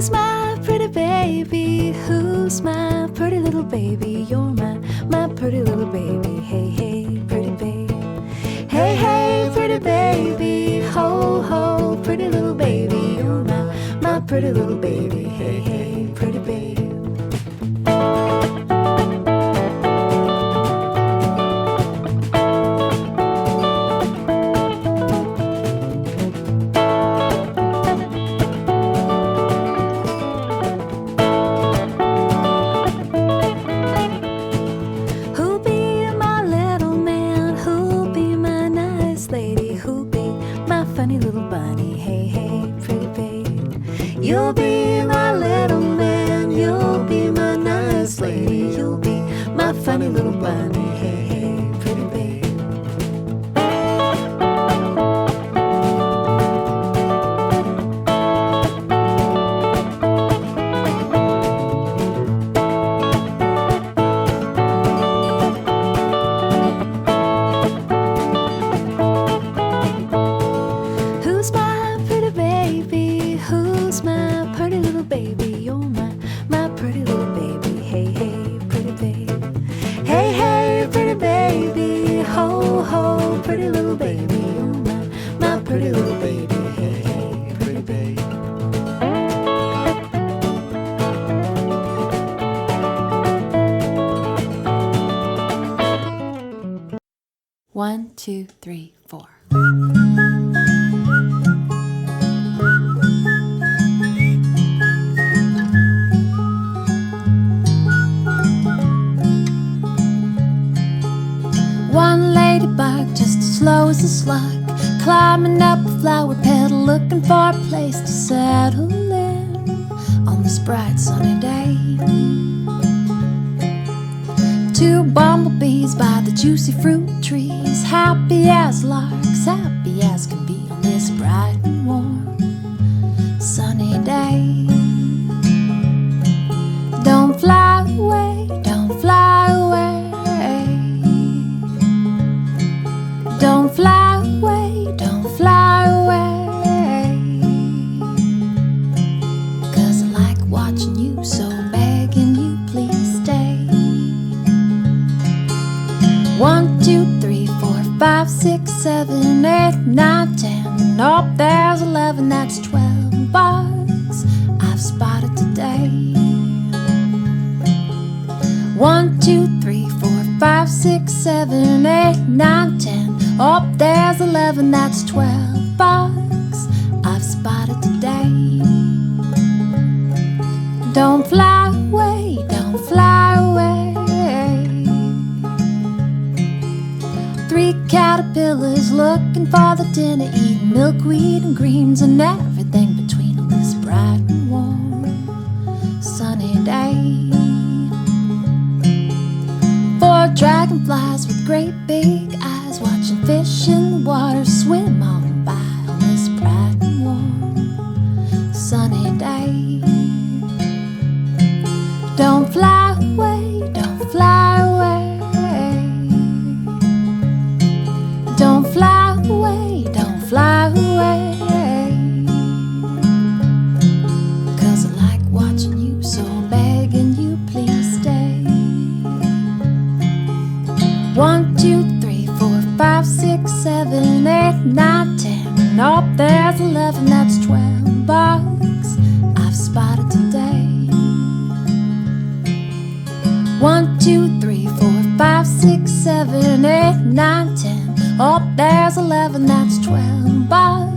Who's my pretty baby? Who's my pretty little baby? You're my pretty little baby. Hey, hey, pretty baby. Hey, hey, pretty baby. Ho, ho, pretty little baby. You're my pretty little baby. Hey, hey, pretty baby. You'll be my little man, you'll be my nice lady, you'll be my funny little bunny, hey, hey, pretty babe. Who's my pretty baby? Who's my pretty little baby? You're my pretty little baby. Hey, hey, pretty baby. Hey, hey, pretty baby. Ho, ho, pretty little baby. You're my pretty little baby. Hey, hey, pretty baby. One, two, three, four. One ladybug, just as slow as a slug, climbing up a flower petal, looking for a place to settle in on this bright sunny day. Two bumblebees by the juicy fruit trees, happy as larks, happy as can be on this bright and warm sunny day. Don't fly away, don't fly away. Don't fly away, don't fly away, 'cause I like watching you, so I'm begging you, please stay. 1, 2, 3, 4, 5, 6, 7, 8, 9, 10. Oh, there's 11, that's 12 bugs I've spotted today. 1, 2, 3, 4, 5, 6, 7, 8, 9, 10. Oh, there's 11, that's 12 bugs I've spotted today. Don't fly away, don't fly away. 3 caterpillars looking for the dinner, eating milkweed and greens and everything between on this bright and warm sunny day. 4 dragonflies with great big eyes, watching fish in the water swim on by on this bright and warm sunny day. Don't fly away, don't fly away. Don't fly away, don't fly away, 'cause I like watching you, so I'm begging you, please stay. 1, 2, 3, 4, 5, 6, 7, 8, 9, 10. Oh, there's 11, that's 12 bugs I've spotted today. 1, 2, 3, 4, 5, 6, 7, 8, 9, 10. Oh, there's 11, that's 12 bugs